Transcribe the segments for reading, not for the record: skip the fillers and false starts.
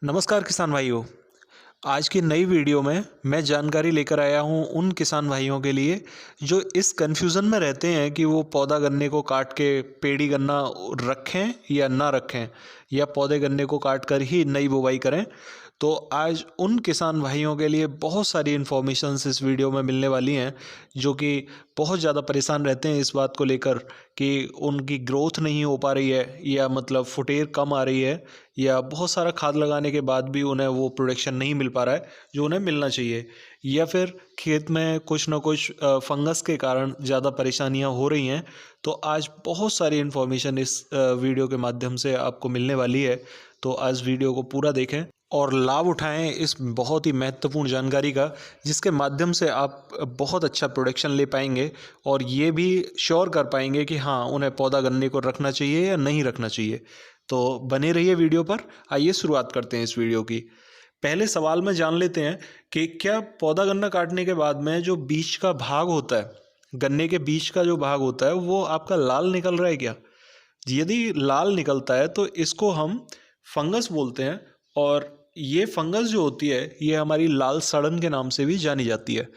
नमस्कार किसान भाइयों। आज की नई वीडियो में मैं जानकारी लेकर आया हूं उन किसान भाइयों के लिए जो इस कन्फ्यूज़न में रहते हैं कि वो पौधा गन्ने को काट के पेड़ी गन्ना रखें या ना रखें, या पौधे गन्ने को काट कर ही नई बुवाई करें। तो आज उन किसान भाइयों के लिए बहुत सारी इन्फॉर्मेशंस इस वीडियो में मिलने वाली हैं जो कि बहुत ज़्यादा परेशान रहते हैं इस बात को लेकर कि उनकी ग्रोथ नहीं हो पा रही है, या मतलब फुटेर कम आ रही है, या बहुत सारा खाद लगाने के बाद भी उन्हें वो प्रोडक्शन नहीं मिल पा रहा है जो उन्हें मिलना चाहिए, या फिर खेत में कुछ ना कुछ फंगस के कारण ज़्यादा परेशानियां हो रही हैं। तो आज बहुत सारी इन्फॉर्मेशन इस वीडियो के माध्यम से आपको मिलने वाली है। तो आज वीडियो को पूरा देखें और लाभ उठाएं इस बहुत ही महत्वपूर्ण जानकारी का, जिसके माध्यम से आप बहुत अच्छा प्रोडक्शन ले पाएंगे और ये भी श्योर कर पाएंगे कि हाँ, उन्हें पौधा गन्ने को रखना चाहिए या नहीं रखना चाहिए। तो बने रहिए वीडियो पर। आइए शुरुआत करते हैं इस वीडियो की। पहले सवाल में जान लेते हैं कि क्या पौधा गन्ना काटने के बाद में जो बीच का भाग होता है, गन्ने के बीच का जो भाग होता है, वो आपका लाल निकल रहा है क्या? यदि लाल निकलता है तो इसको हम फंगस बोलते हैं, और ये फंगस जो होती है ये हमारी लाल सड़न के नाम से भी जानी जाती है।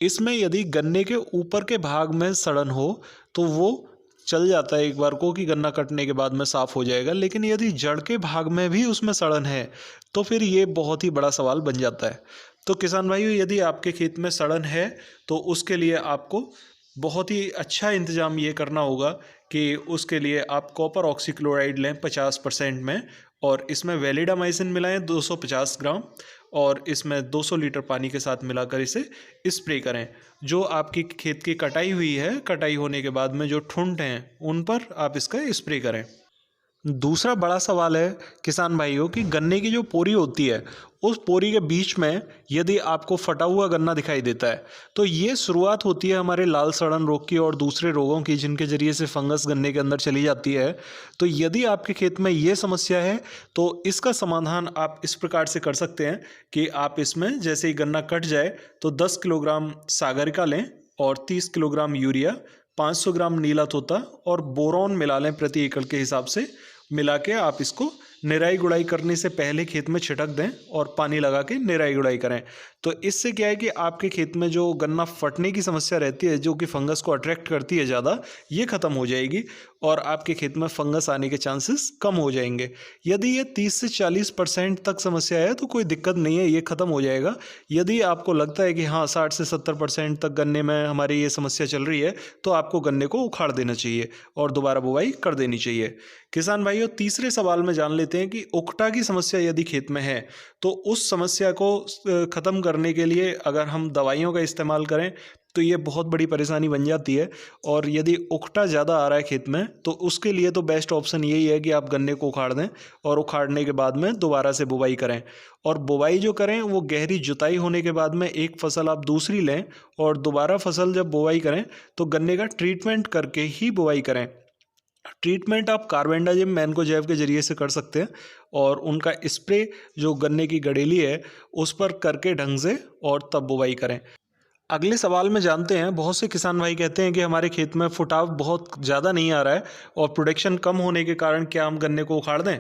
इसमें यदि गन्ने के ऊपर के भाग में सड़न हो तो वो चल जाता है एक बार को कि गन्ना कटने के बाद में साफ़ हो जाएगा, लेकिन यदि जड़ के भाग में भी उसमें सड़न है तो फिर ये बहुत ही बड़ा सवाल बन जाता है। तो किसान भाइयों, यदि आपके खेत में सड़न है तो उसके लिए आपको बहुत ही अच्छा इंतज़ाम ये करना होगा कि उसके लिए आप कॉपर ऑक्सीक्लोराइड लें 50% में, और इसमें वैलिडामाइसिन मिलाएं 250 ग्राम, और इसमें 200 लीटर पानी के साथ मिलाकर इसे स्प्रे करें। जो आपकी खेत की कटाई हुई है, कटाई होने के बाद में जो ठुंड हैं उन पर आप इसका स्प्रे करें। दूसरा बड़ा सवाल है किसान भाइयों कि गन्ने की जो पोरी होती है, उस पोरी के बीच में यदि आपको फटा हुआ गन्ना दिखाई देता है तो ये शुरुआत होती है हमारे लाल सड़न रोग की और दूसरे रोगों की, जिनके जरिए से फंगस गन्ने के अंदर चली जाती है। तो यदि आपके खेत में ये समस्या है तो इसका समाधान आप इस प्रकार से कर सकते हैं कि आप इसमें जैसे ही गन्ना कट जाए तो 10 किलोग्राम सागरिका लें और 30 किलोग्राम यूरिया, 500 ग्राम नीला तोता और बोरॉन मिला लें प्रति एकड़ के हिसाब से। मिला के आप इसको निराई गुड़ाई करने से पहले खेत में छिड़क दें और पानी लगा के निराई गुड़ाई करें। तो इससे क्या है कि आपके खेत में जो गन्ना फटने की समस्या रहती है, जो कि फंगस को अट्रैक्ट करती है ज़्यादा, ये ख़त्म हो जाएगी और आपके खेत में फंगस आने के चांसेस कम हो जाएंगे। यदि ये 30 से 40% तक समस्या है तो कोई दिक्कत नहीं है, ये ख़त्म हो जाएगा। यदि आपको लगता है कि हाँ 60 से 70% तक गन्ने में हमारी ये समस्या चल रही है तो आपको गन्ने को उखाड़ देना चाहिए और दोबारा बुवाई कर देनी चाहिए। किसान भाइयों, तीसरे सवाल में जान लेते हैं कि उकटा की समस्या यदि खेत में है तो उस समस्या को ख़त्म करने के लिए अगर हम दवाइयों का इस्तेमाल करें तो ये बहुत बड़ी परेशानी बन जाती है। और यदि उकटा ज़्यादा आ रहा है खेत में तो उसके लिए तो बेस्ट ऑप्शन यही है कि आप गन्ने को उखाड़ दें और उखाड़ने के बाद में दोबारा से बुवाई करें। और बुवाई जो करें वो गहरी जुताई होने के बाद में एक फसल आप दूसरी लें, और दोबारा फसल जब बुवाई करें तो गन्ने का ट्रीटमेंट करके ही बुवाई करें। ट्रीटमेंट आप कार्बेंडाजिम मैनकोजेब के जरिए से कर सकते हैं, और उनका स्प्रे जो गन्ने की गड़ेली है उस पर करके ढंग से, और तब बुवाई करें। अगले सवाल में जानते हैं, बहुत से किसान भाई कहते हैं कि हमारे खेत में फुटाव बहुत ज़्यादा नहीं आ रहा है और प्रोडक्शन कम होने के कारण क्या हम गन्ने को उखाड़ दें?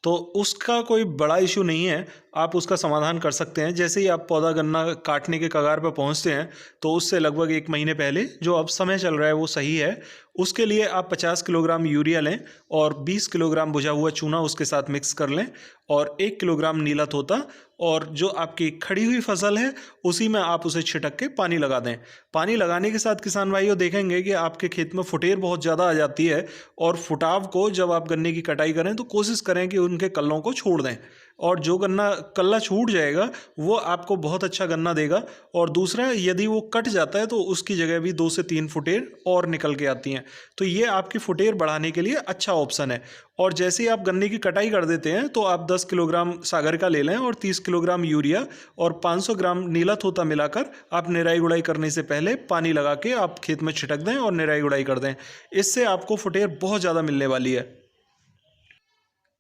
तो उसका कोई बड़ा इशू नहीं है, आप उसका समाधान कर सकते हैं। जैसे ही आप पौधा गन्ना काटने के कगार पर पहुंचते हैं तो उससे लगभग 1 महीने पहले जो अब समय चल रहा है वो सही है। उसके लिए आप 50 किलोग्राम यूरिया लें और 20 किलोग्राम बुझा हुआ चूना उसके साथ मिक्स कर लें, और 1 किलोग्राम नीला तोता, और जो आपकी खड़ी हुई फसल है उसी में आप उसे छिटक के पानी लगा दें। पानी लगाने के साथ किसान भाइयों देखेंगे कि आपके खेत में फुटेर बहुत ज़्यादा आ जाती है, और फुटाव को जब आप गन्ने की कटाई करें तो कोशिश करें कि उनके कल्लों को छोड़ दें, और जो गन्ना कल्ला छूट जाएगा वो आपको बहुत अच्छा गन्ना देगा। और दूसरा, यदि वो कट जाता है तो उसकी जगह भी 2 से 3 फुटेर और निकल के आती हैं, तो ये आपकी फुटेर बढ़ाने के लिए अच्छा ऑप्शन है। और जैसे ही आप गन्ने की कटाई कर देते हैं तो आप 10 किलोग्राम सागर का ले लें और 30 किलोग्राम यूरिया और 500 ग्राम नीला तोता मिलाकर आप निराई गुड़ाई करने से पहले पानी लगा के आप खेत में छिटक दें और निराई गुड़ाई कर दें। इससे आपको फुटेर बहुत ज़्यादा मिलने वाली है।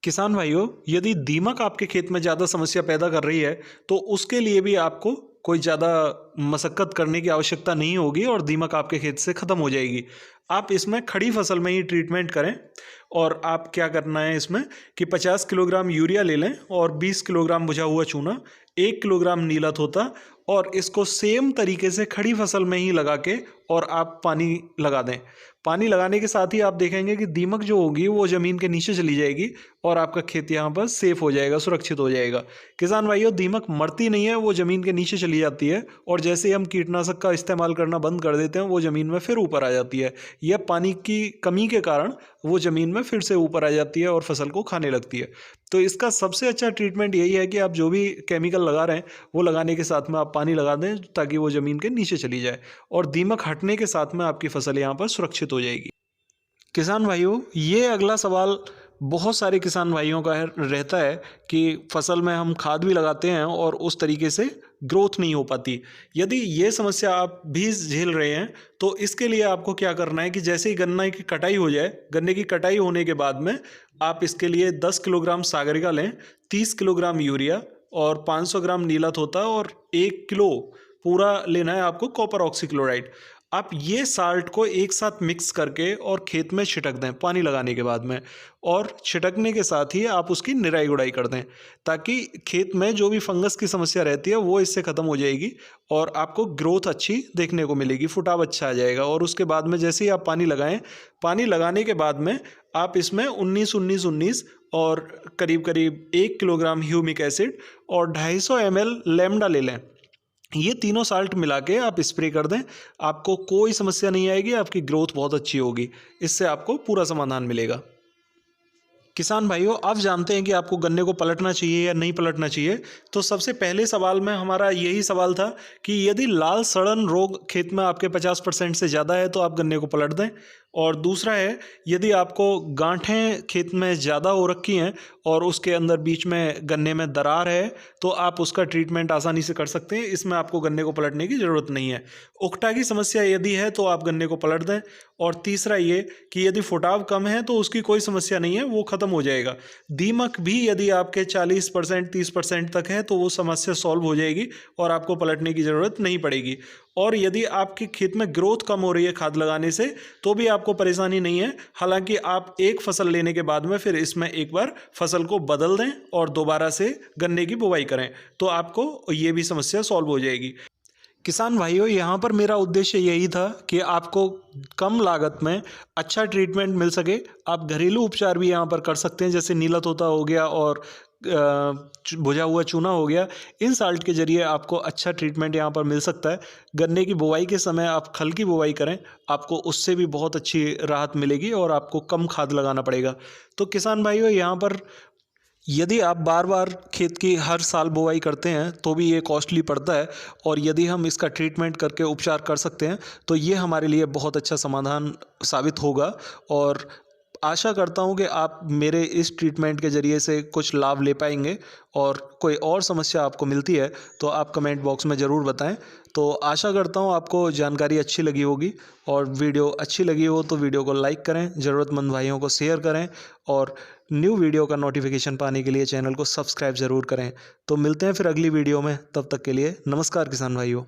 किसान भाइयों, यदि दीमक आपके खेत में ज़्यादा समस्या पैदा कर रही है तो उसके लिए भी आपको कोई ज़्यादा मशक्क़त करने की आवश्यकता नहीं होगी और दीमक आपके खेत से ख़त्म हो जाएगी। आप इसमें खड़ी फसल में ही ट्रीटमेंट करें। और आप क्या करना है इसमें कि 50 किलोग्राम यूरिया ले लें और 20 किलोग्राम बुझा हुआ चूना, 1 किलोग्राम नीला तोता, और इसको सेम तरीके से खड़ी फसल में ही लगा के और आप पानी लगा दें। पानी लगाने के साथ ही आप देखेंगे कि दीमक जो होगी वो ज़मीन के नीचे चली जाएगी और आपका खेत यहाँ पर सेफ हो जाएगा, सुरक्षित हो जाएगा। किसान भाइयों, दीमक मरती नहीं है, वो ज़मीन के नीचे चली जाती है और जैसे ही हम कीटनाशक का इस्तेमाल करना बंद कर देते हैं वो ज़मीन में फिर ऊपर आ जाती है। यह पानी की कमी के कारण वो ज़मीन में फिर से ऊपर आ जाती है और फसल को खाने लगती है। तो इसका सबसे अच्छा ट्रीटमेंट यही है कि आप जो भी केमिकल लगा रहे हैं वो लगाने के साथ में आप पानी लगा दें ताकि वो ज़मीन के नीचे चली जाए और दीमक हटने के साथ में आपकी फसल यहाँ पर सुरक्षित हो जाएगी। किसान भाइयों, ये अगला सवाल बहुत सारे किसान भाइयों का रहता है कि फसल में हम खाद भी लगाते हैं और उस तरीके से ग्रोथ नहीं हो पाती। यदि ये समस्या आप भी झेल रहे हैं तो इसके लिए आपको क्या करना है कि जैसे ही गन्ने की कटाई हो जाए, गन्ने की कटाई होने के बाद में आप इसके लिए 10 किलोग्राम सागरिका लें, 30 किलोग्राम यूरिया और 500 ग्राम नीला तोता और 1 किलो पूरा लेना है आपको कॉपर ऑक्सीक्लोराइड। आप ये साल्ट को एक साथ मिक्स करके और खेत में छिटक दें पानी लगाने के बाद में, और छिटकने के साथ ही आप उसकी निराई गुड़ाई कर दें ताकि खेत में जो भी फंगस की समस्या रहती है वो इससे ख़त्म हो जाएगी और आपको ग्रोथ अच्छी देखने को मिलेगी, फुटाव अच्छा आ जाएगा। और उसके बाद में जैसे ही आप पानी लगाएं, पानी लगाने के बाद में आप इसमें 19-19-19 और करीब करीब 1 किलोग्राम ह्यूमिक एसिड और 250 ml लैम्डा ले लें। ये तीनों साल्ट मिला के आप स्प्रे कर दें, आपको कोई समस्या नहीं आएगी, आपकी ग्रोथ बहुत अच्छी होगी। इससे आपको पूरा समाधान मिलेगा। किसान भाइयों, आप जानते हैं कि आपको गन्ने को पलटना चाहिए या नहीं पलटना चाहिए। तो सबसे पहले सवाल में हमारा यही सवाल था कि यदि लाल सड़न रोग खेत में आपके 50% से ज़्यादा है तो आप गन्ने को पलट दें। और दूसरा है, यदि आपको गांठें खेत में ज़्यादा हो रखी हैं और उसके अंदर बीच में गन्ने में दरार है तो आप उसका ट्रीटमेंट आसानी से कर सकते हैं, इसमें आपको गन्ने को पलटने की ज़रूरत नहीं है। उकठा की समस्या यदि है तो आप गन्ने को पलट दें। और तीसरा ये कि यदि फुटाव कम है तो उसकी कोई समस्या नहीं है, वो ख़त्म हो जाएगा। दीमक भी यदि आपके 40% 30% तक है तो वो समस्या सॉल्व हो जाएगी और आपको पलटने की ज़रूरत नहीं पड़ेगी। और यदि आपके खेत में ग्रोथ कम हो रही है खाद लगाने से तो भी आपको परेशानी नहीं है। हालांकि आप एक फसल लेने के बाद में फिर इसमें एक बार फसल को बदल दें और दोबारा से गन्ने की बुवाई करें तो आपको ये भी समस्या सॉल्व हो जाएगी। किसान भाइयों, यहाँ पर मेरा उद्देश्य यही था कि आपको कम लागत में अच्छा ट्रीटमेंट मिल सके। आप घरेलू उपचार भी यहाँ पर कर सकते हैं, जैसे नीला तोता हो गया और भुजा हुआ चूना हो गया। इन साल्ट के जरिए आपको अच्छा ट्रीटमेंट यहाँ पर मिल सकता है। गन्ने की बुवाई के समय आप खल की बुवाई करें, आपको उससे भी बहुत अच्छी राहत मिलेगी और आपको कम खाद लगाना पड़ेगा। तो किसान भाइयों, यहाँ पर यदि आप बार बार खेत की हर साल बुवाई करते हैं तो भी ये कॉस्टली पड़ता है, और यदि हम इसका ट्रीटमेंट करके उपचार कर सकते हैं तो ये हमारे लिए बहुत अच्छा समाधान साबित होगा। और आशा करता हूँ कि आप मेरे इस ट्रीटमेंट के ज़रिए से कुछ लाभ ले पाएंगे। और कोई और समस्या आपको मिलती है तो आप कमेंट बॉक्स में ज़रूर बताएं। तो आशा करता हूँ आपको जानकारी अच्छी लगी होगी, और वीडियो अच्छी लगी हो तो वीडियो को लाइक करें, ज़रूरतमंद भाइयों को शेयर करें, और न्यू वीडियो का नोटिफिकेशन पाने के लिए चैनल को सब्सक्राइब ज़रूर करें। तो मिलते हैं फिर अगली वीडियो में, तब तक के लिए नमस्कार किसान भाइयों।